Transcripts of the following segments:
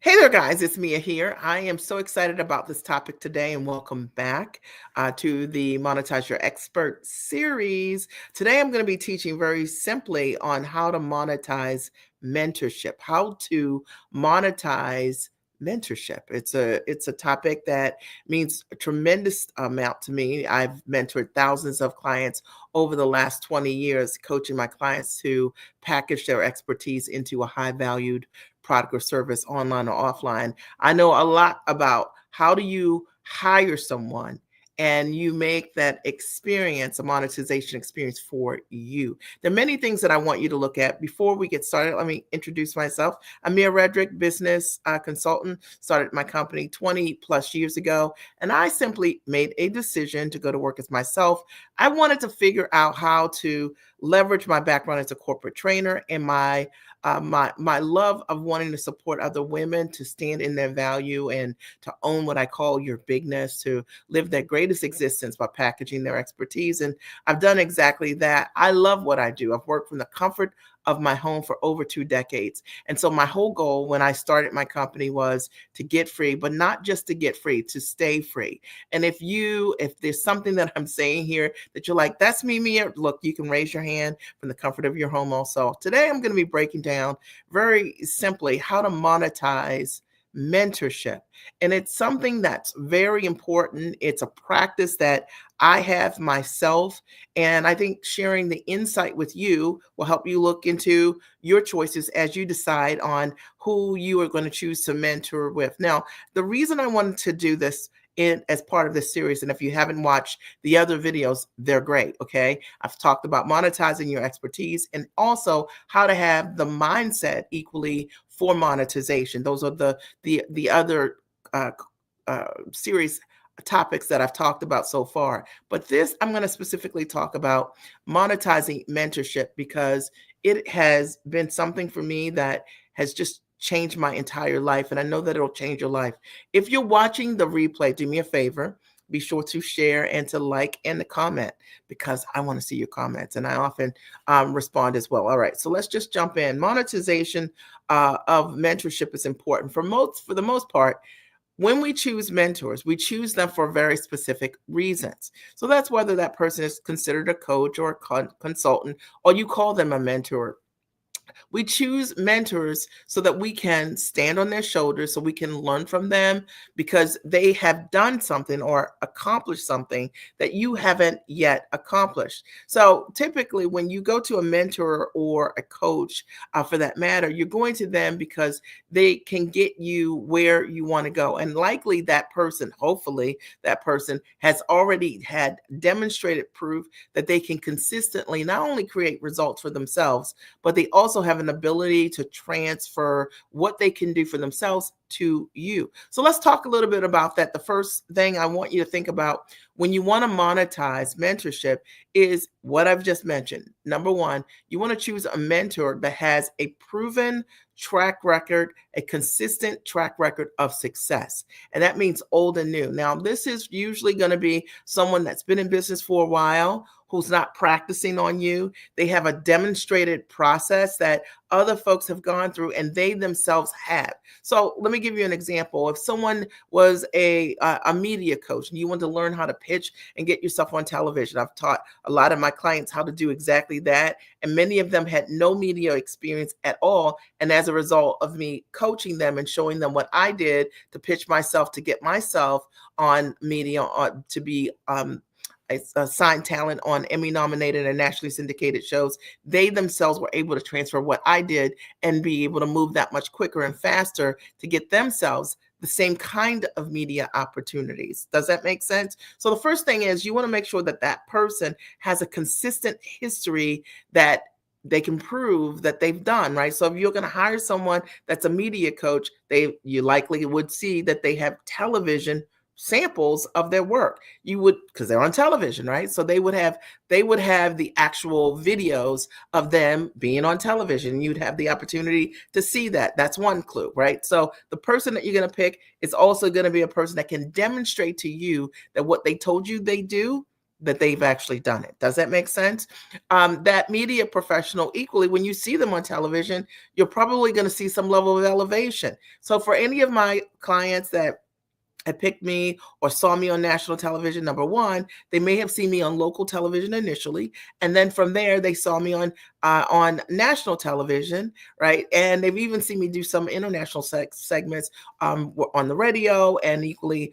Hey there, guys. It's Mia here. I am so excited about this topic today, and welcome back to the Monetize Your Expert series. Today, I'm going to be teaching very simply on how to monetize mentorship, how to monetize mentorship. It's a topic that means a tremendous amount to me. I've mentored thousands of clients over the last 20 years, coaching my clients to package their expertise into a high valued product or service, online or offline. I know a lot about how do you hire someone and you make that experience a monetization experience for you. There are many things that I want you to look at. Before we get started, let me introduce myself. I'm Mia Redrick, business consultant, started my company 20 plus years ago, and I simply made a decision to go to work as myself. I wanted to figure out how to leverage my background as a corporate trainer and my love of wanting to support other women to stand in their value and to own what I call your bigness, to live their greatest existence by packaging their expertise. And I've done exactly that. I love what I do. I've worked from the comfort of my home for over 2 decades. And so my whole goal when I started my company was to get free, but not just to get free, to stay free. And if there's something that I'm saying here that you're like, that's me, Mia, look, you can raise your hand from the comfort of your home also. Today, I'm going to be breaking down very simply how to monetize mentorship. And it's something that's very important. It's a practice that I have myself. And I think sharing the insight with you will help you look into your choices as you decide on who you are going to choose to mentor with. Now, the reason I wanted to do this as part of this series, and if you haven't watched the other videos, they're great. Okay, I've talked about monetizing your expertise and also how to have the mindset equally for monetization. Those are the other series topics that I've talked about so far. But this, I'm going to specifically talk about monetizing mentorship because it has been something for me that has just changed my entire life. And I know that it'll change your life. If you're watching the replay, do me a favor. Be sure to share and to like and to comment because I want to see your comments and I often respond as well. All right, so let's just jump in. Monetization of mentorship is important for the most part. When we choose mentors, we choose them for very specific reasons. So that's whether that person is considered a coach or a consultant, or you call them a mentor. We choose mentors so that we can stand on their shoulders, so we can learn from them because they have done something or accomplished something that you haven't yet accomplished. So typically, when you go to a mentor or a coach, for that matter, you're going to them because they can get you where you want to go. And likely that person, hopefully, that person has already had demonstrated proof that they can consistently not only create results for themselves, but they also have an ability to transfer what they can do for themselves to you. So let's talk a little bit about that. The first thing I want you to think about when you want to monetize mentorship is what I've just mentioned. Number one, you want to choose a mentor that has a proven track record, a consistent track record of success. And that means old and new. Now, this is usually going to be someone that's been in business for a while, who's not practicing on you. They have a demonstrated process that other folks have gone through and they themselves have. So let me give you an example. If someone was a media coach and you want to learn how to pitch and get yourself on television, I've taught a lot of my clients how to do exactly that. And many of them had no media experience at all. And as a result of me coaching them and showing them what I did to pitch myself, to get myself on media, to be assigned talent on Emmy nominated and nationally syndicated shows, they themselves were able to transfer what I did and be able to move that much quicker and faster to get themselves the same kind of media opportunities. Does that make sense? So the first thing is you want to make sure that that person has a consistent history that they can prove that they've done, right? So if you're going to hire someone that's a media coach, you likely would see that they have television samples of their work. You would, because they're on television, right? So they would have the actual videos of them being on television. You'd have the opportunity to see that. That's one clue, right? So the person that you're going to pick is also going to be a person that can demonstrate to you that what they told you they do, that they've actually done it. Does that make sense? That media professional, equally, when you see them on television, you're probably going to see some level of elevation. So for any of my clients that picked me or saw me on national television, number one, they may have seen me on local television initially, and then from there they saw me on national television, right? And they've even seen me do some international segments on the radio, and equally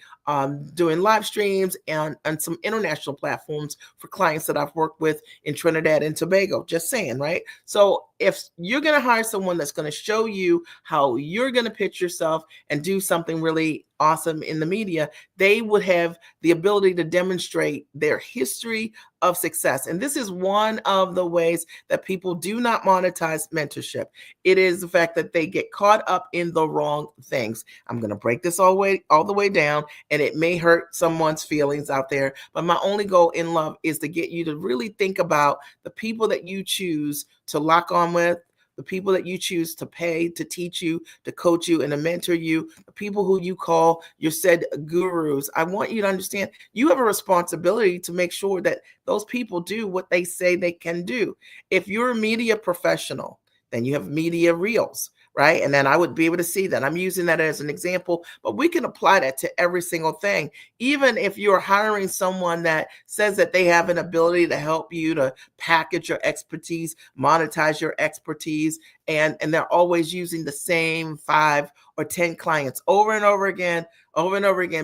doing live streams and some international platforms for clients that I've worked with in Trinidad and Tobago. Just saying, right? So if you're going to hire someone that's going to show you how you're going to pitch yourself and do something really awesome in the media, they would have the ability to demonstrate their history of success. And this is one of the ways that people do not monetize mentorship. It is the fact that they get caught up in the wrong things. I'm going to break this all the way down, and it may hurt someone's feelings out there, but my only goal in love is to get you to really think about the people that you choose to lock on with, the people that you choose to pay to teach you, to coach you, and to mentor you, the people who you call your said gurus. I want you to understand you have a responsibility to make sure that those people do what they say they can do. If you're a media professional, then you have media reels, right? And then I would be able to see that. I'm using that as an example, but we can apply that to every single thing. Even if you're hiring someone that says that they have an ability to help you to package your expertise, monetize your expertise, and they're always using the same 5 or 10 clients over and over again,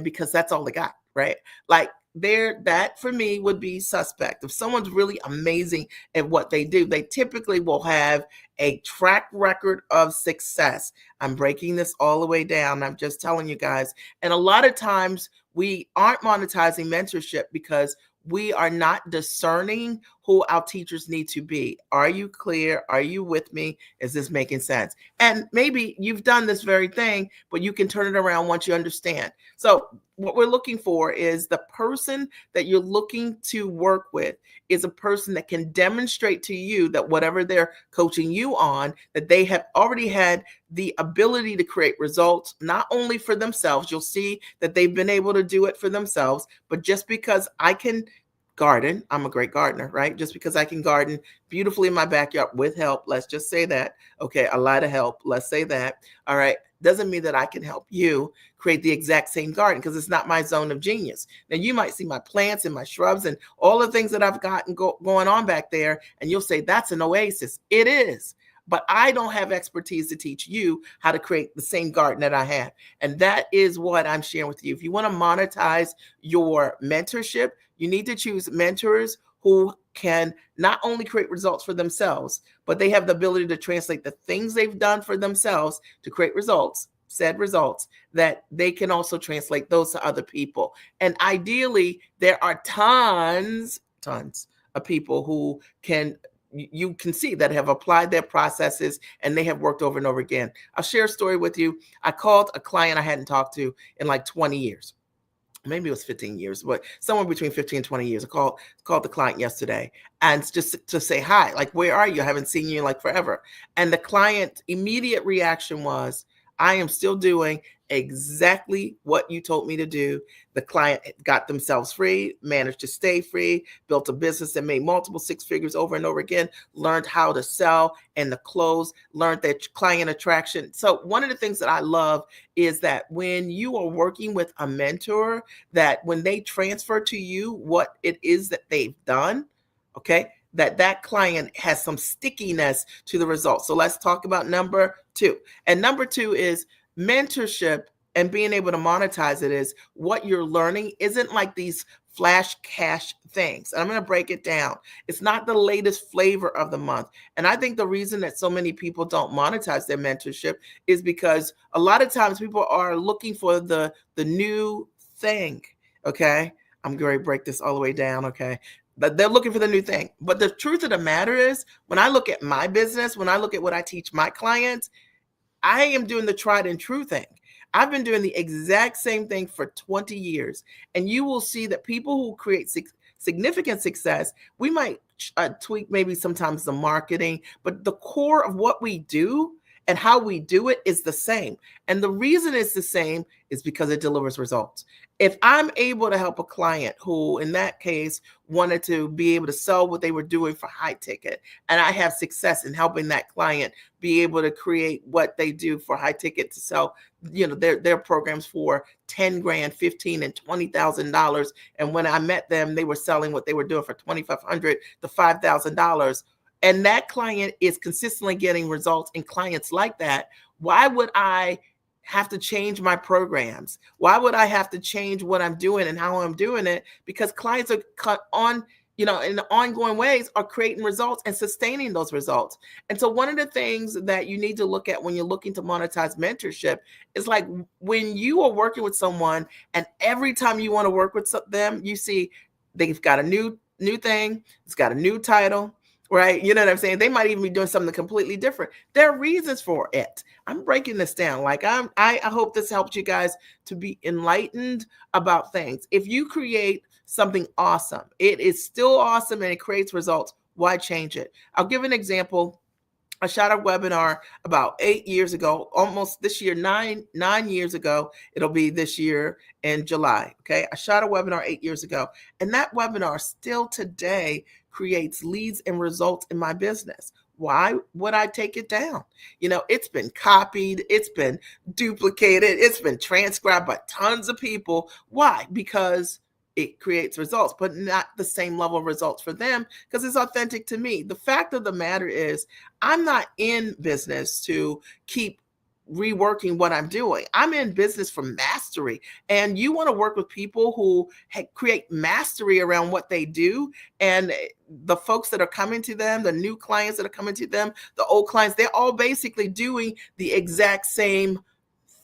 because that's all they got, right? Like, that for me would be suspect. If someone's really amazing at what they do, they typically will have a track record of success. I'm breaking this all the way down. I'm just telling you guys. And a lot of times we aren't monetizing mentorship because we are not discerning who our teachers need to be. Are you clear? Are you with me? Is this making sense? And maybe you've done this very thing, but you can turn it around once you understand. So what we're looking for is the person that you're looking to work with is a person that can demonstrate to you that whatever they're coaching you on, that they have already had the ability to create results, not only for themselves. You'll see that they've been able to do it for themselves, but just because I can garden, I'm a great gardener, right? Just because I can garden beautifully in my backyard with help, let's just say that. Okay, a lot of help, let's say that. All right, doesn't mean that I can help you create the exact same garden, because it's not my zone of genius. Now, you might see my plants and my shrubs and all the things that I've gotten going on back there, and you'll say, that's an oasis. It is. But I don't have expertise to teach you how to create the same garden that I have. And that is what I'm sharing with you. If you want to monetize your mentorship, you need to choose mentors who can not only create results for themselves, but they have the ability to translate the things they've done for themselves to create results, said results, that they can also translate those to other people. And ideally, there are tons of people who you can see that have applied their processes and they have worked over and over again. I'll share a story with you. I called a client I hadn't talked to in like 20 years. Maybe it was 15 years, but somewhere between 15 and 20 years. I called the client yesterday, and just to say hi, like, where are you? I haven't seen you in like forever. And the client immediate reaction was, I am still doing exactly what you told me to do. The client got themselves free, managed to stay free, built a business that made multiple 6 figures over and over again, learned how to sell and the close, learned that client attraction. So one of the things that I love is that when you are working with a mentor, that when they transfer to you what it is that they've done, okay, that client has some stickiness to the results. So let's talk about number 2. And number 2 is mentorship, and being able to monetize it is what you're learning isn't like these flash cash things. And I'm going to break it down. It's not the latest flavor of the month. And I think the reason that so many people don't monetize their mentorship is because a lot of times people are looking for the new thing. Okay. I'm going to break this all the way down. Okay. But they're looking for the new thing. But the truth of the matter is, when I look at my business, when I look at what I teach my clients, I am doing the tried and true thing. I've been doing the exact same thing for 20 years. And you will see that people who create significant success, we might tweak maybe sometimes the marketing, but the core of what we do and how we do it is the same. And the reason it's the same is because it delivers results. If I'm able to help a client who, in that case, wanted to be able to sell what they were doing for high ticket, and I have success in helping that client be able to create what they do for high ticket to sell, their programs for 10 grand, 15 and $20,000. And when I met them, they were selling what they were doing for 2,500 to $5,000. And that client is consistently getting results, and clients like that. Why would I have to change my programs? Why would I have to change what I'm doing and how I'm doing it? Because clients are cut on, in the ongoing ways, are creating results and sustaining those results. And so one of the things that you need to look at when you're looking to monetize mentorship is like when you are working with someone, and every time you want to work with them, you see they've got a new thing, it's got a new title, right? You know what I'm saying? They might even be doing something completely different. There are reasons for it. I'm breaking this down. Like I hope this helps you guys to be enlightened about things. If you create something awesome, it is still awesome and it creates results. Why change it? I'll give an example. I shot a webinar about 8 years ago, almost this year, nine years ago. It'll be this year in July. Okay. I shot a webinar 8 years ago, and that webinar still today creates leads and results in my business. Why would I take it down? It's been copied, it's been duplicated, it's been transcribed by tons of people. Why? Because it creates results, but not the same level of results for them because it's authentic to me. The fact of the matter is, I'm not in business to keep reworking what I'm doing. I'm in business for mastery. And you want to work with people who create mastery around what they do. And the folks that are coming to them, the new clients that are coming to them, the old clients, they're all basically doing the exact same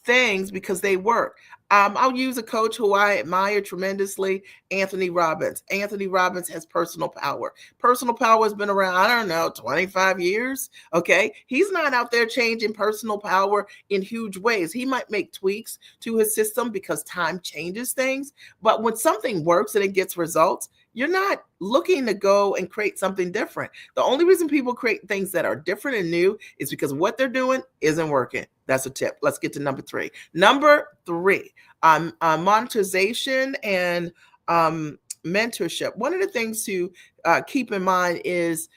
things because they work. I'll use a coach who I admire tremendously, Anthony Robbins. Anthony Robbins has personal power. Personal power has been around, I don't know, 25 years. Okay. He's not out there changing personal power in huge ways. He might make tweaks to his system because time changes things. But when something works and it gets results, you're not looking to go and create something different. The only reason people create things that are different and new is because what they're doing isn't working. That's a tip. Let's get to number 3. Number 3, monetization and mentorship. One of the things to keep in mind is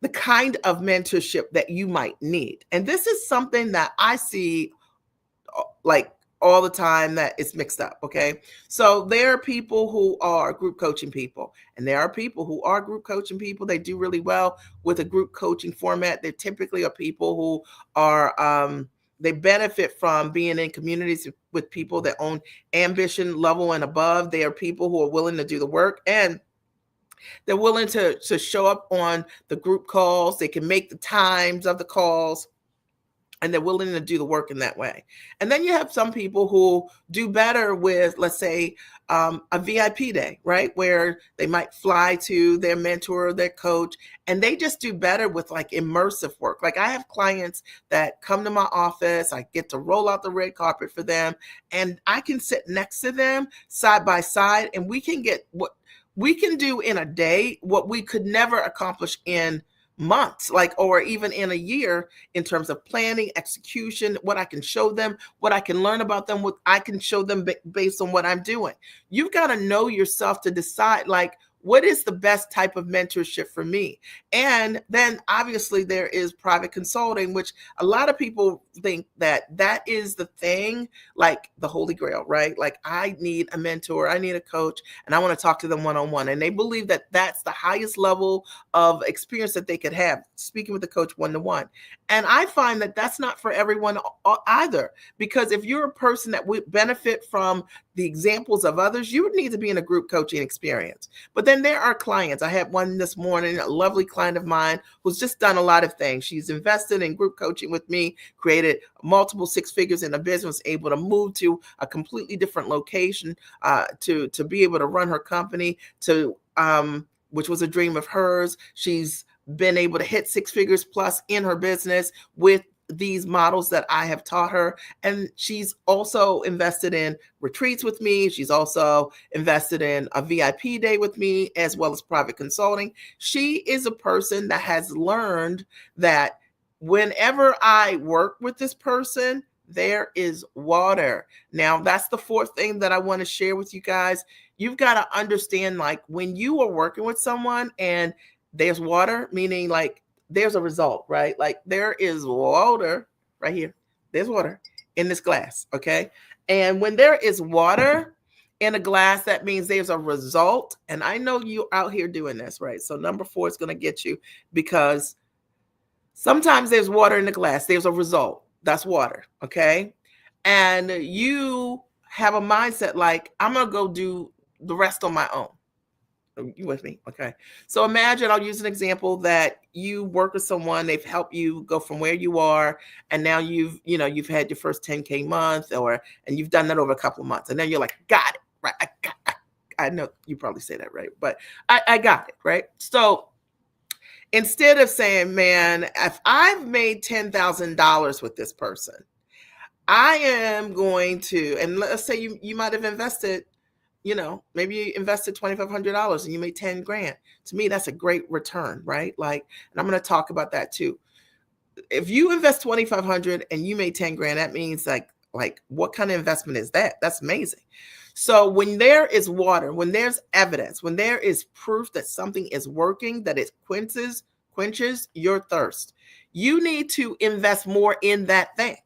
the kind of mentorship that you might need. And this is something that I see like all the time, that it's mixed up. Okay. So there are people who are group coaching people, and there are people who are group coaching people. They do really well with a group coaching format. They typically are people who are, they benefit from being in communities with people that own ambition level and above. They are people who are willing to do the work, and they're willing to show up on the group calls. They can make the times of the calls, and they're willing to do the work in that way. And then you have some people who do better with, let's say, a VIP day, right? Where they might fly to their mentor or their coach, and they just do better with like immersive work. Like I have clients that come to my office, I get to roll out the red carpet for them, and I can sit next to them side by side, and we can get what we can do in a day, what we could never accomplish in months, or even in a year, in terms of planning, execution, what I can show them, what I can learn about them, what I can show them based on what I'm doing. You've got to know yourself to decide, what is the best type of mentorship for me? And then obviously there is private consulting, which a lot of people think that is the thing, like the holy grail, right? Like I need a mentor, I need a coach, and I want to talk to them one-on-one. And they believe that that's the highest level of experience that they could have, speaking with the coach one-to-one. And I find that that's not for everyone either, because if you're a person that would benefit from the examples of others, you would need to be in a group coaching experience. But then there are clients. I had one this morning, a lovely client of mine who's just done a lot of things. She's invested in group coaching with me, created multiple 6 figures in a business, able to move to a completely different location to be able to run her company, which was a dream of hers. She's been able to hit 6 figures plus in her business with these models that I have taught her. And she's also invested in retreats with me. She's also invested in a VIP day with me, as well as private consulting. She is a person that has learned that whenever I work with this person, there is water. Now, that's the fourth thing that I want to share with you guys. You've got to understand, like, when you are working with someone and there's water, meaning like there's a result, right? Like there is water right here. There's water in this glass, okay? And when there is water in a glass, that means there's a result. And I know you out here doing this, right? So number 4 is going to get you because sometimes there's water in the glass. There's a result. That's water. Okay. And you have a mindset like, I'm going to go do the rest on my own. You with me? Okay. So imagine, I'll use an example that you work with someone, they've helped you go from where you are, and now you've had your first 10K month, and you've done that over a couple of months. And then you're like, got it. Right. I know you probably say that, right? But I got it. Right. So instead of saying, man, if I've made $10,000 with this person, I am going to, and let's say you might have invested, maybe you invested $2,500 and you made 10 grand. To me, that's a great return, right? Like, and I'm going to talk about that too. If you invest 2,500 and you made 10 grand, that means like what kind of investment is that? That's amazing. So when there is water, when there's evidence, when there is proof that something is working, that it quenches your thirst, you need to invest more in that thing.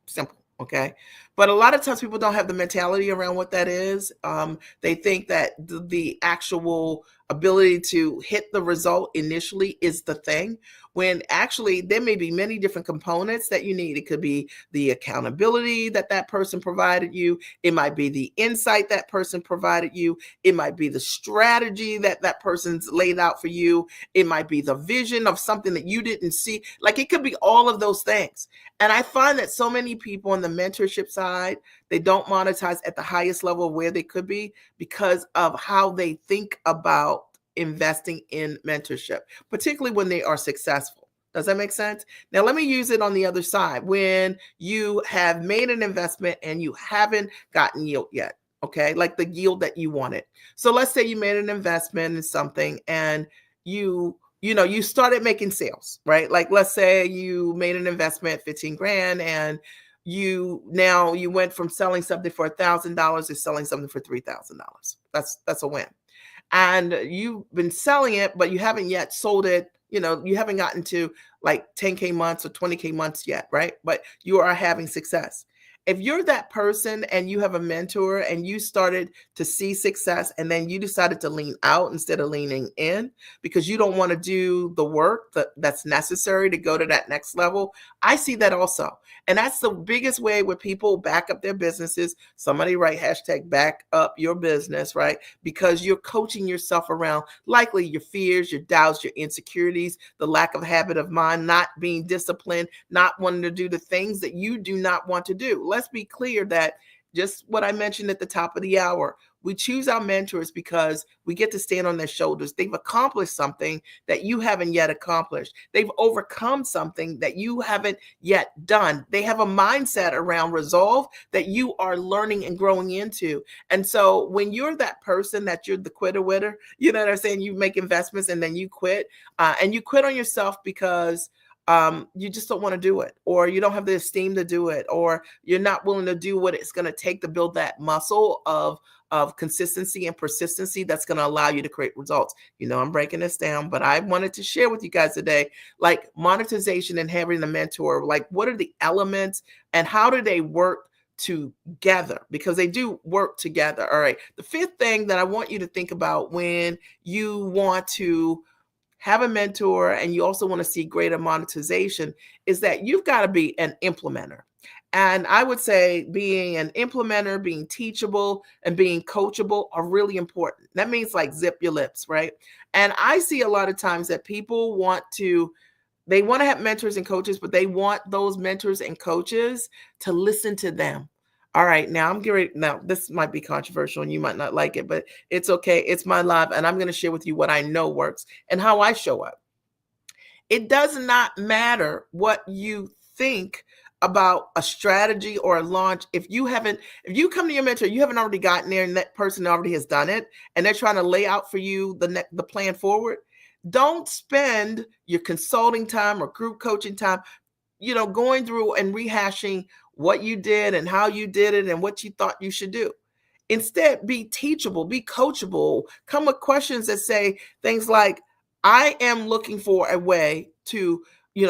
Simple. Okay. But a lot of times people don't have the mentality around what that is. They think that the actual ability to hit the result initially is the thing, when actually there may be many different components that you need. It could be the accountability that person provided you. It might be the insight that person provided you. It might be the strategy that person's laid out for you. It might be the vision of something that you didn't see. Like, it could be all of those things. And I find that so many people on the mentorship side, they don't monetize at the highest level of where they could be because of how they think about investing in mentorship, particularly when they are successful. Does that make sense? Now, let me use it on the other side. When you have made an investment and you haven't gotten yield yet, okay, like the yield that you wanted. So let's say you made an investment in something and you started making sales, right? Like, let's say you made an investment, 15 grand, and you went from selling something for $1,000 to selling something for $3,000. That's a win. And you've been selling it, but you haven't yet sold it. You haven't gotten to like 10K months or 20K months yet, right? But you are having success. If you're that person and you have a mentor and you started to see success and then you decided to lean out instead of leaning in because you don't want to do the work that's necessary to go to that next level, I see that also. And that's the biggest way where people back up their businesses. Somebody write hashtag back up your business, right? Because you're coaching yourself around likely your fears, your doubts, your insecurities, the lack of habit of mind, not being disciplined, not wanting to do the things that you do not want to do. Let's be clear that just what I mentioned at the top of the hour, we choose our mentors because we get to stand on their shoulders. They've accomplished something that you haven't yet accomplished. They've overcome something that you haven't yet done. They have a mindset around resolve that you are learning and growing into. And so when you're that person that you're the quitter-witter, you know what I'm saying? You make investments and then you quit. And you quit on yourself because you just don't want to do it, or you don't have the esteem to do it, or you're not willing to do what it's going to take to build that muscle of consistency and persistency that's going to allow you to create results. I'm breaking this down, but I wanted to share with you guys today, like monetization and having a mentor, like what are the elements and how do they work together? Because they do work together. All right. The fifth thing that I want you to think about when you want to have a mentor and you also want to see greater monetization is that you've got to be an implementer. And I would say being an implementer, being teachable, and being coachable are really important. That means like zip your lips, right? And I see a lot of times that people they want to have mentors and coaches, but they want those mentors and coaches to listen to them. All right, now this might be controversial and you might not like it, but it's okay. It's my life, and I'm going to share with you what I know works and how I show up. It does not matter what you think about a strategy or a launch. If you come to your mentor, you haven't already gotten there and that person already has done it and they're trying to lay out for you the plan forward, Don't spend your consulting time or group coaching time, going through and rehashing what you did and how you did it and what you thought you should do. Instead, be teachable, be coachable, come with questions that say things like, I am looking for a way to,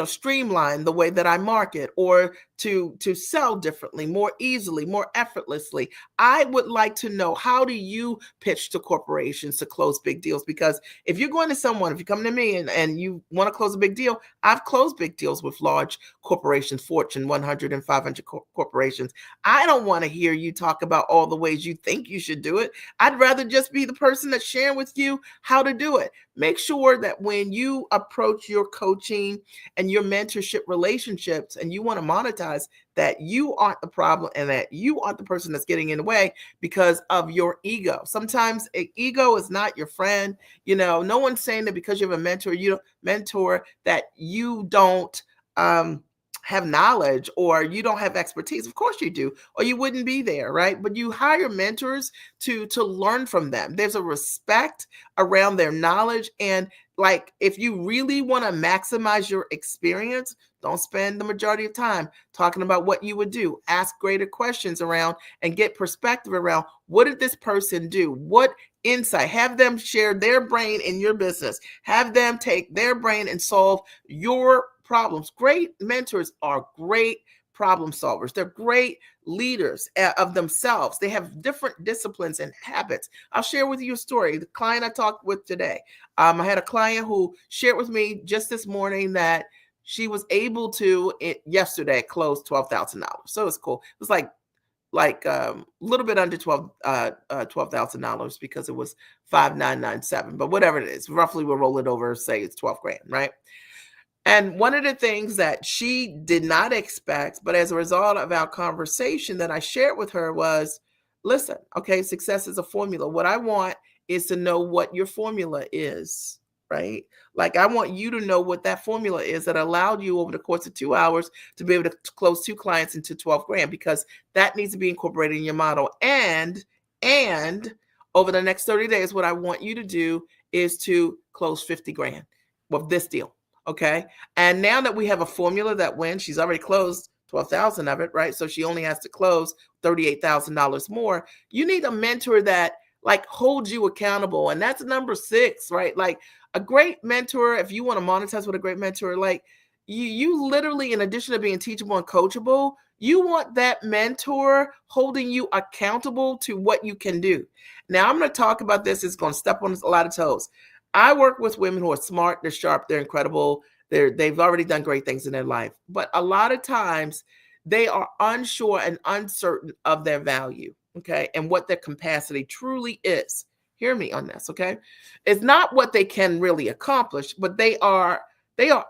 streamline the way that I market, or to sell differently, more easily, more effortlessly. I would like to know, how do you pitch to corporations to close big deals? Because if you're going to someone, if you come to me and you want to close a big deal, I've closed big deals with large corporations, Fortune 100 and 500 corporations. I don't want to hear you talk about all the ways you think you should do it. I'd rather just be the person that's sharing with you how to do it. Make sure that when you approach your coaching and your mentorship relationships and you want to monetize, that you aren't the problem and that you aren't the person that's getting in the way because of your ego. Sometimes ego is not your friend. No one's saying that because you have a mentor that you don't have knowledge or you don't have expertise. Of course you do, or you wouldn't be there, right? But you hire mentors to learn from them. There's a respect around their knowledge. And like, if you really want to maximize your experience, don't spend the majority of time talking about what you would do. Ask greater questions around and get perspective around, what did this person do? What insight? Have them share their brain in your business. Have them take their brain and solve your problems. Great mentors are great problem solvers. They're great leaders of themselves. They have different disciplines and habits. I'll share with you a story. The client I talked with today, I had a client who shared with me just this morning that she was able to yesterday close $12,000. So it's cool. It was like a little bit under $12,000 because it was 5,997, but whatever it is, roughly we'll roll it over, say it's 12 grand, right? And one of the things that she did not expect, but as a result of our conversation that I shared with her was, listen, okay, success is a formula. What I want is to know what your formula is, right? Like, I want you to know what that formula is that allowed you over the course of 2 hours to be able to close 2 clients into 12 grand, because that needs to be incorporated in your model. And over the next 30 days, what I want you to do is to close 50 grand with this deal. Okay. And now that we have a formula that when she's already closed 12,000 of it, right? So she only has to close $38,000 more. You need a mentor that like holds you accountable. And that's number 6, right? Like, a great mentor, if you want to monetize with a great mentor, like you literally, in addition to being teachable and coachable, you want that mentor holding you accountable to what you can do. Now, I'm going to talk about this. It's going to step on a lot of toes. I work with women who are smart, they're sharp, they're incredible, they've already done great things in their life. But a lot of times they are unsure and uncertain of their value, okay, and what their capacity truly is. Hear me on this, okay? It's not what they can really accomplish, but they are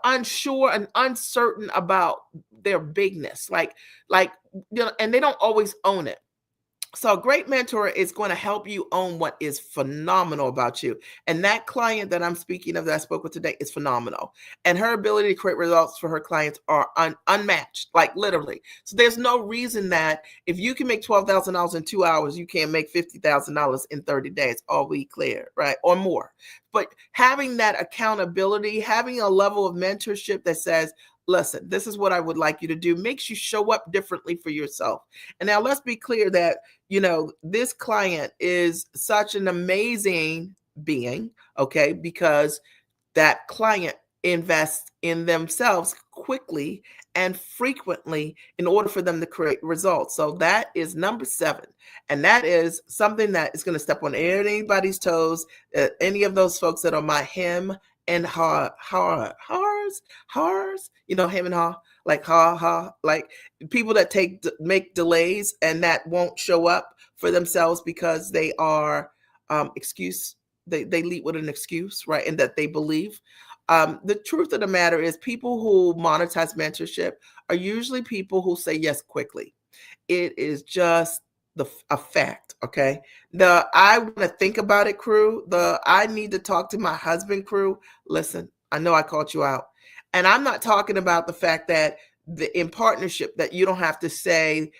unsure and uncertain about their bigness, and they don't always own it. So a great mentor is going to help you own what is phenomenal about you. And that client that I'm speaking of, that I spoke with today, is phenomenal. And her ability to create results for her clients are unmatched, like literally. So there's no reason that if you can make $12,000 in 2 hours, you can't make $50,000 in 30 days, all we clear, right? Or more. But having that accountability, having a level of mentorship that says, listen, this is what I would like you to do, makes you show up differently for yourself. And now let's be clear that, this client is such an amazing being, okay, because that client invests in themselves quickly and frequently in order for them to create results. So that is number 7. And that is something that is going to step on anybody's toes, any of those folks that are my him and hers, him and ha, like like people that make delays and that won't show up for themselves because they are they lead with an excuse, right? And that they believe. The truth of the matter is, people who monetize mentorship are usually people who say yes quickly. It is just a fact, okay? The I want to think about it crew, the I need to talk to my husband crew. Listen, I know I called you out. And I'm not talking about the fact that in partnership that you don't have to say,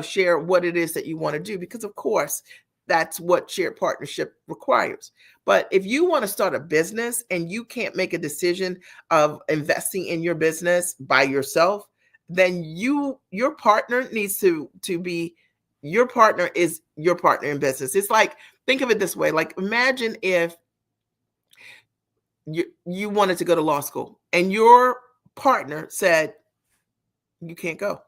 share what it is that you want to do, because of course, that's what shared partnership requires. But if you want to start a business and you can't make a decision of investing in your business by yourself, then your partner needs to be your partner is your partner in business. It's like, think of it this way. Like, imagine if you wanted to go to law school and your partner said you can't go.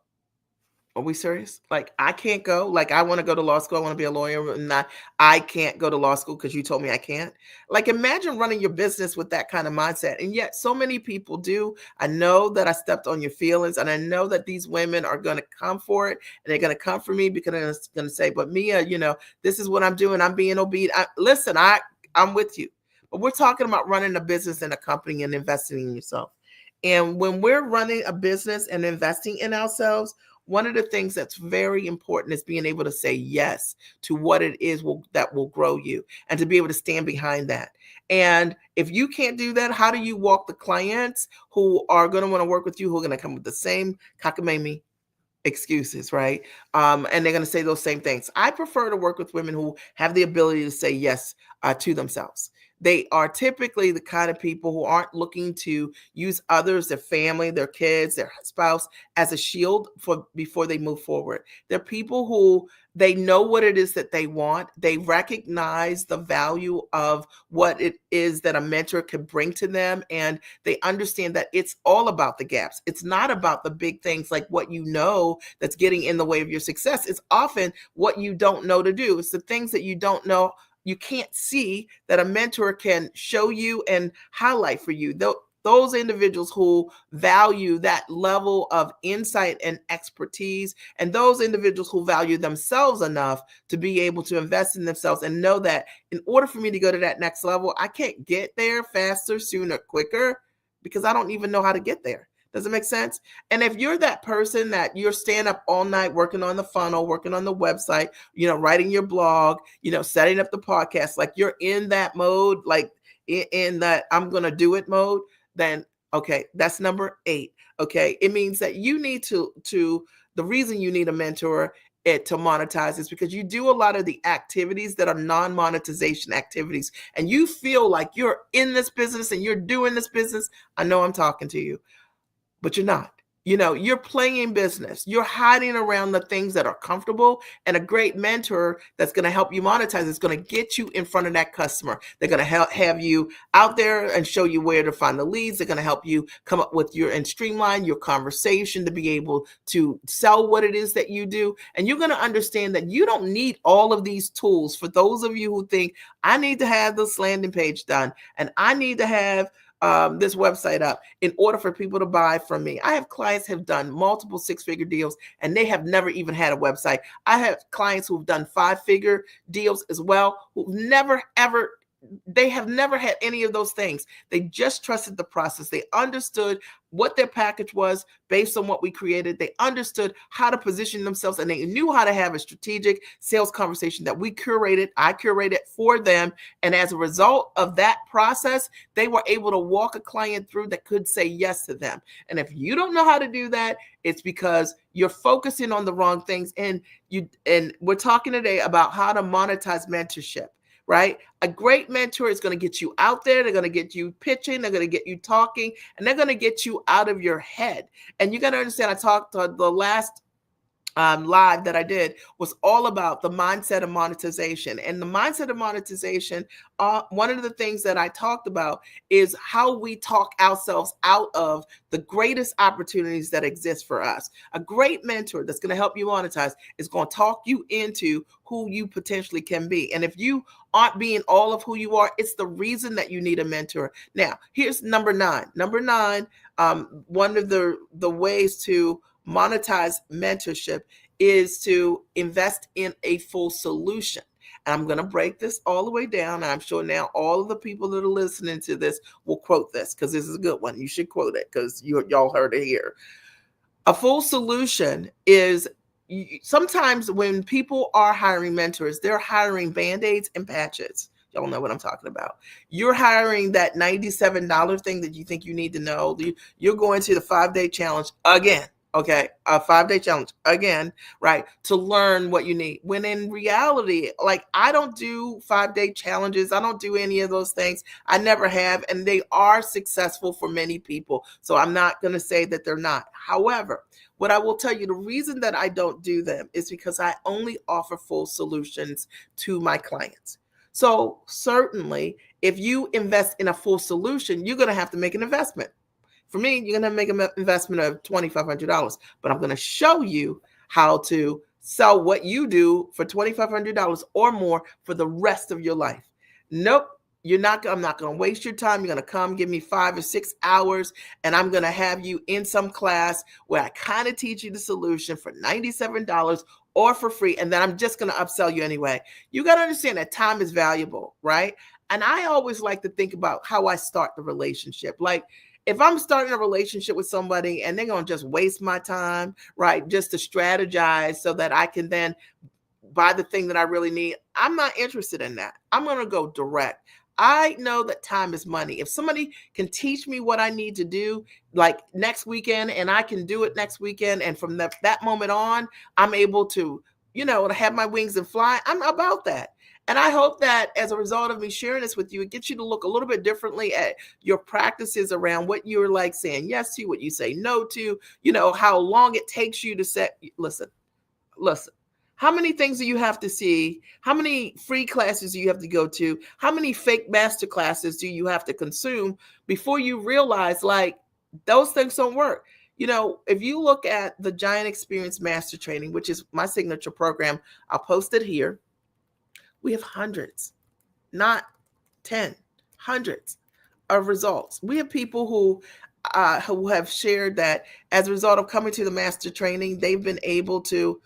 Are we serious? Like, I can't go. Like, I want to go to law school. I want to be a lawyer. And I can't go to law school because you told me I can't. Like, imagine running your business with that kind of mindset. And yet, so many people do. I know that I stepped on your feelings, and I know that these women are going to come for it, and they're going to come for me because they're going to say, "But Mia, this is what I'm doing. I'm being obedient." Listen, I'm with you, but we're talking about running a business and a company and investing in yourself. And when we're running a business and investing in ourselves, one of the things that's very important is being able to say yes to what it is that will grow you, and to be able to stand behind that. And if you can't do that, how do you walk the clients who are going to want to work with you, who are going to come with the same cockamamie excuses, right? And they're going to say those same things. I prefer to work with women who have the ability to say yes to themselves. They are typically the kind of people who aren't looking to use others, their family, their kids, their spouse as a shield for before they move forward. They're people who they know what it is that they want. They recognize the value of what it is that a mentor can bring to them. And they understand that it's all about the gaps. It's not about the big things like what you know that's getting in the way of your success. It's often what you don't know to do. It's the things that you don't know, you can't see, that a mentor can show you and highlight for you. Those individuals who value that level of insight and expertise, and those individuals who value themselves enough to be able to invest in themselves and know that in order for me to go to that next level, I can't get there faster, sooner, quicker, because I don't even know how to get there. Does it make sense? And if you're that person that you're staying up all night working on the funnel, working on the website, writing your blog, setting up the podcast, like you're in that mode, like in that I'm going to do it mode, then okay, that's number 8. Okay. It means that you need to the reason you need a mentor to monetize is because you do a lot of the activities that are non-monetization activities, and you feel like you're in this business and you're doing this business. I know I'm talking to you, but you're not. You're playing business. You're hiding around the things that are comfortable, and a great mentor that's going to help you monetize is going to get you in front of that customer. They're going to have you out there and show you where to find the leads. They're going to help you come up with and streamline your conversation to be able to sell what it is that you do. And you're going to understand that you don't need all of these tools. For those of you who think, I need to have this landing page done, and I need to have this website up in order for people to buy from me. I have clients have done multiple 6-figure deals, and they have never even had a website. I have clients who've done 5-figure deals as well, they have never had any of those things. They just trusted the process. They understood what their package was based on what we created. They understood how to position themselves, and they knew how to have a strategic sales conversation that I curated for them. And as a result of that process, they were able to walk a client through that could say yes to them. And if you don't know how to do that, it's because you're focusing on the wrong things. And we're talking today about how to monetize mentorship. Right? A great mentor is going to get you out there. They're going to get you pitching. They're going to get you talking, and they're going to get you out of your head. And you got to understand, I talked the last live that I did was all about the mindset of monetization. And the mindset of monetization, one of the things that I talked about is how we talk ourselves out of the greatest opportunities that exist for us. A great mentor that's going to help you monetize is going to talk you into who you potentially can be. And if you aren't being all of who you are, it's the reason that you need a mentor. Now, here's number 9. Number 9, one of the ways to monetize mentorship is to invest in a full solution. And I'm going to break this all the way down. And I'm sure now all of the people that are listening to this will quote this, because this is a good one. You should quote it because y'all heard it here. A full solution is, sometimes when people are hiring mentors, they're hiring Band-Aids and patches. Y'all know what I'm talking about. You're hiring that $97 thing that you think you need to know. You're going to the 5-day challenge again. Okay, a 5-day challenge again, right? To learn what you need. When in reality, like I don't do 5-day challenges. I don't do any of those things. I never have, and they are successful for many people. So I'm not going to say that they're not. However, what I will tell you, the reason that I don't do them is because I only offer full solutions to my clients. So certainly, if you invest in a full solution, you're going to have to make an investment. For me, you're going to make an investment of $2,500, but I'm going to show you how to sell what you do for $2,500 or more for the rest of your life. Nope. I'm not going to waste your time. You're going to come give me 5 or 6 hours, and I'm going to have you in some class where I kind of teach you the solution for $97 or for free. And then I'm just going to upsell you anyway. You got to understand that time is valuable, right? And I always like to think about how I start the relationship. Like, if I'm starting a relationship with somebody and they're going to just waste my time, right, just to strategize so that I can then buy the thing that I really need, I'm not interested in that. I'm going to go direct. I know that time is money. If somebody can teach me what I need to do, like next weekend, and I can do it next weekend, and from that moment on, I'm able to, to have my wings and fly, I'm about that. And I hope that as a result of me sharing this with you, it gets you to look a little bit differently at your practices around what you're like saying yes to, what you say no to, how long it takes you to set. Listen. How many things do you have to see? How many free classes do you have to go to? How many fake master classes do you have to consume before you realize like those things don't work? If you look at the Giant Experience Master Training, which is my signature program, I'll post it here. We have hundreds, not 10, hundreds of results. We have people who have shared that as a result of coming to the master training, they've been able to,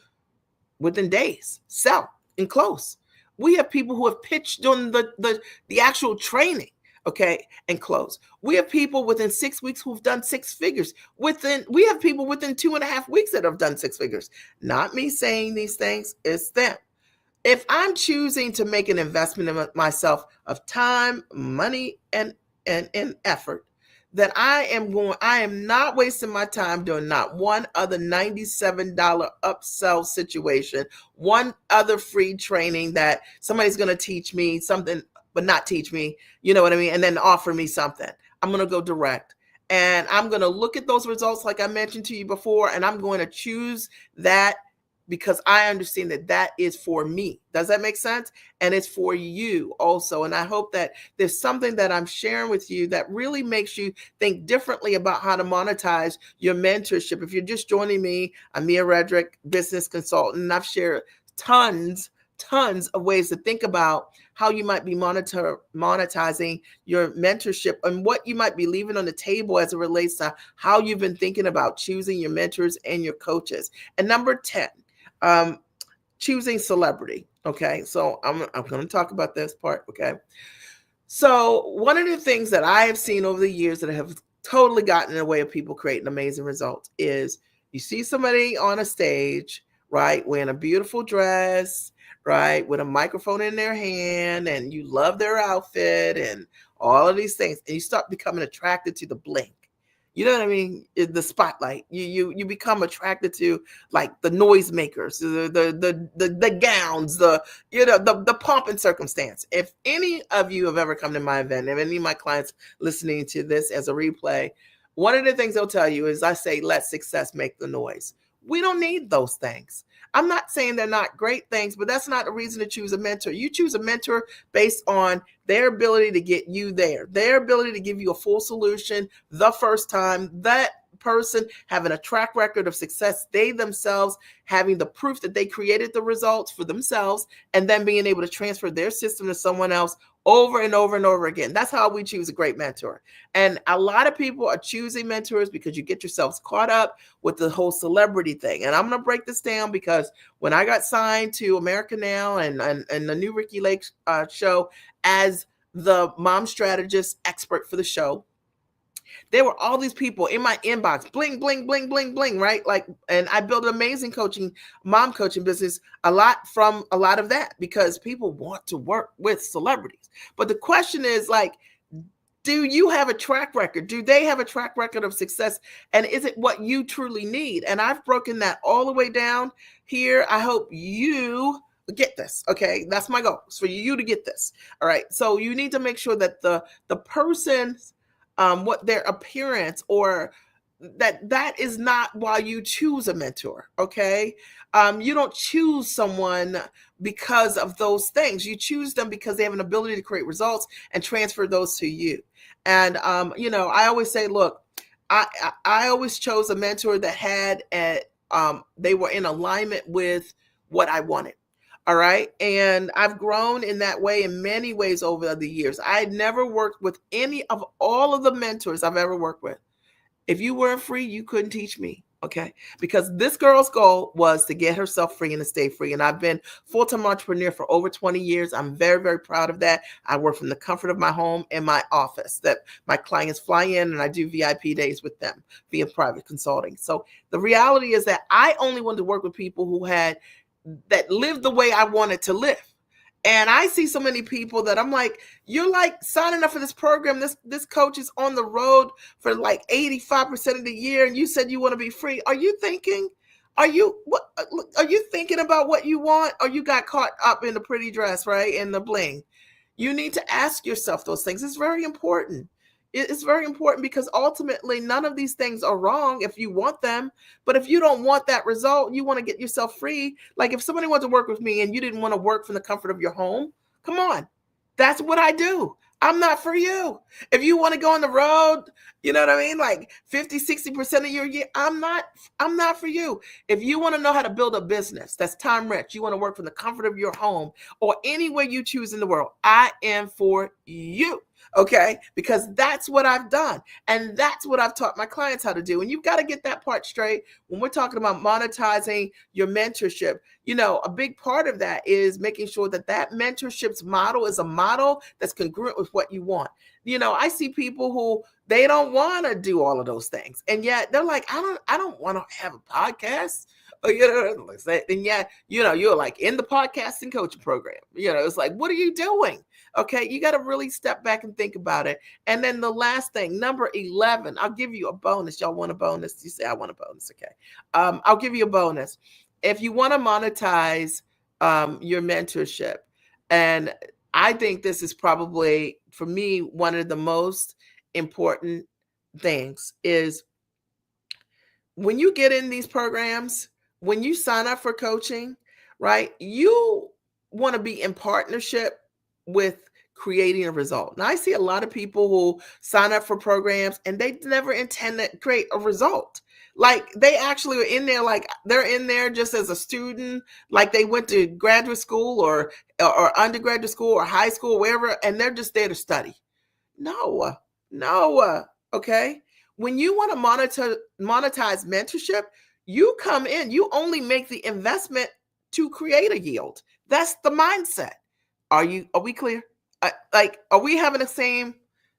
within days, sell and close. We have people who have pitched during the actual training, okay, and close. We have people within 6 weeks who've done 6 figures. We have people within 2.5 weeks that have done 6 figures. Not me saying these things, it's them. If I'm choosing to make an investment in myself of time, money, and effort, that I am not wasting my time doing not one other $97 upsell situation, one other free training that somebody's going to teach me something, but not teach me, you know what I mean? And then offer me something. I'm going to go direct. And I'm going to look at those results like I mentioned to you before, and I'm going to choose that because I understand that that is for me. Does that make sense? And it's for you also. And I hope that there's something that I'm sharing with you that really makes you think differently about how to monetize your mentorship. If you're just joining me, I'm Mia Redrick, business consultant, and I've shared tons of ways to think about how you might be monetizing your mentorship and what you might be leaving on the table as it relates to how you've been thinking about choosing your mentors and your coaches. And number 10, choosing celebrity. Okay, so I'm going to talk about this part. Okay, so one of the things that I have seen over the years that have totally gotten in the way of people creating amazing results is you see somebody on a stage, right, wearing a beautiful dress, right, with a microphone in their hand, and you love their outfit and all of these things, and you start becoming attracted to the bling. You know what I mean? The spotlight. You become attracted to like the noisemakers, the gowns, the pomp and circumstance. If any of you have ever come to my event, and any of my clients listening to this as a replay, one of the things they'll tell you is I say, let success make the noise. We don't need those things. I'm not saying they're not great things, but that's not a reason to choose a mentor. You choose a mentor based on their ability to get you there, their ability to give you a full solution the first time, that person having a track record of success, they themselves having the proof that they created the results for themselves, and then being able to transfer their system to someone else over and over and over again. That's how we choose a great mentor. And a lot of people are choosing mentors because you get yourselves caught up with the whole celebrity thing. And I'm going to break this down because when I got signed to America Now and the new Ricky Lake show as the mom strategist expert for the show, there were all these people in my inbox, bling, bling, bling, bling, bling, right? Like, and I built an amazing mom coaching business a lot of that because people want to work with celebrities. But the question is like, Do you have a track record? Do they have a track record of success? And is it what you truly need? And I've broken that all the way down here. I hope you get this. Okay. That's my goal. It's for you to get this. All right. So you need to make sure that the person, what their appearance or that is not why you choose a mentor. Okay. You don't choose someone because of those things. You choose them because they have an ability to create results and transfer those to you. And I always say, look, I always chose a mentor that had they were in alignment with what I wanted. All right. And I've grown in that way in many ways over the years. I never worked with any of all of the mentors I've ever worked with. If you weren't free, you couldn't teach me. Okay. Because this girl's goal was to get herself free and to stay free. And I've been full-time entrepreneur for over 20 years. I'm very, very proud of that. I work from the comfort of my home and my office that my clients fly in, and I do VIP days with them via private consulting. So the reality is that I only wanted to work with people who that lived the way I wanted to live. And I see so many people that I'm like, you're like signing up for this program. This coach is on the road for like 85% of the year, and you said you want to be free. Are you thinking about what you want, or you got caught up in the pretty dress, right? And the bling? You need to ask yourself those things. It's very important. It's very important because ultimately none of these things are wrong if you want them. But if you don't want that result, you want to get yourself free. Like if somebody wants to work with me and you didn't want to work from the comfort of your home, come on. That's what I do. I'm not for you. If you want to go on the road, you know what I mean? Like 50, 60% of your year, I'm not for you. If you want to know how to build a business that's time rich, you want to work from the comfort of your home or any way you choose in the world, I am for you. Okay, because that's what I've done. And that's what I've taught my clients how to do. And you've got to get that part straight when we're talking about monetizing your mentorship. A big part of that is making sure that mentorship's model is a model that's congruent with what you want. I see people who they don't want to do all of those things. And yet they're like, I don't want to have a podcast. And yet, you're like in the podcasting coaching program. It's like, what are you doing? Okay, you got to really step back and think about it. And then the last thing, number 11, I'll give you a bonus. Y'all want a bonus? You say, I want a bonus. Okay. I'll give you a bonus. If you want to monetize your mentorship, and I think this is probably, for me, one of the most important things is when you get in these programs, when you sign up for coaching, right, you want to be in partnership with creating a result. Now, I see a lot of people who sign up for programs and they never intend to create a result. Like they actually are in there, like they're in there just as a student, like they went to graduate school or undergraduate school or high school, wherever, and they're just there to study. No. Okay. When you want to monetize mentorship, you come in, you only make the investment to create a yield. That's the mindset. Are we clear? Are we having the same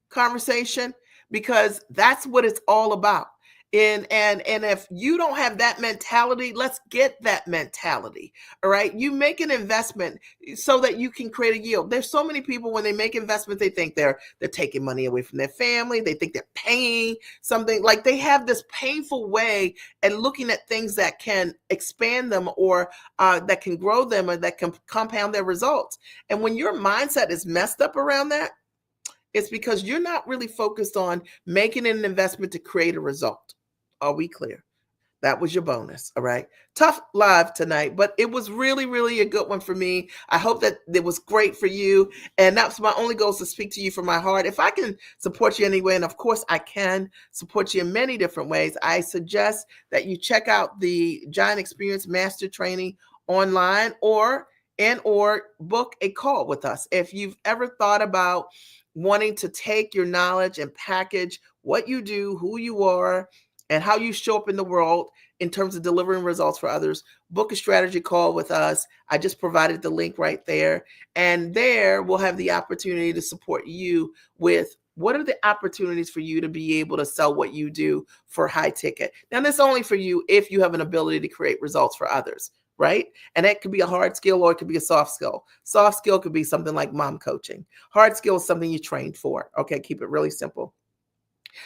conversation? Because that's what it's all about. And if you don't have that mentality, let's get that mentality. All right. You make an investment so that you can create a yield. There's so many people when they make investments, they think they're taking money away from their family. They think they're paying something. Like they have this painful way at looking at things that can expand them or that can grow them or that can compound their results. And when your mindset is messed up around that, it's because you're not really focused on making an investment to create a result. Are we clear? That was your bonus. All right. Tough live tonight, but it was really, really a good one for me. I hope that it was great for you. And that's my only goal, is to speak to you from my heart. If I can support you anyway, and of course I can support you in many different ways, I suggest that you check out the Giant Experience Master Training online or book a call with us. If you've ever thought about wanting to take your knowledge and package what you do, who you are, and how you show up in the world in terms of delivering results for others, book a strategy call with us. I just provided the link right there. And there we'll have the opportunity to support you with what are the opportunities for you to be able to sell what you do for high ticket. Now, this is only for you if you have an ability to create results for others. right? And that could be a hard skill or it could be a soft skill. Soft skill could be something like mom coaching. Hard skill is something you trained for. Okay, keep it really simple.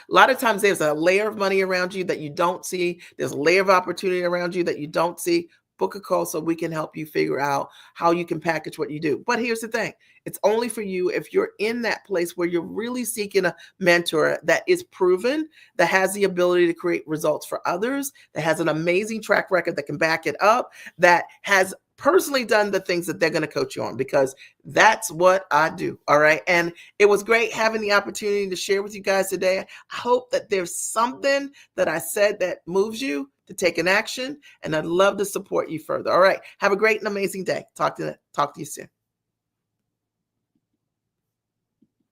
A lot of times there's a layer of money around you that you don't see. There's a layer of opportunity around you that you don't see. Book a call so we can help you figure out how you can package what you do. But here's the thing. It's only for you if you're in that place where you're really seeking a mentor that is proven, that has the ability to create results for others, that has an amazing track record that can back it up, that has personally done the things that they're going to coach you on, because that's what I do. All right. And it was great having the opportunity to share with you guys today. I hope that there's something that I said that moves you to take an action, and I'd love to support you further. All right. Have a great and amazing day. Talk to you soon.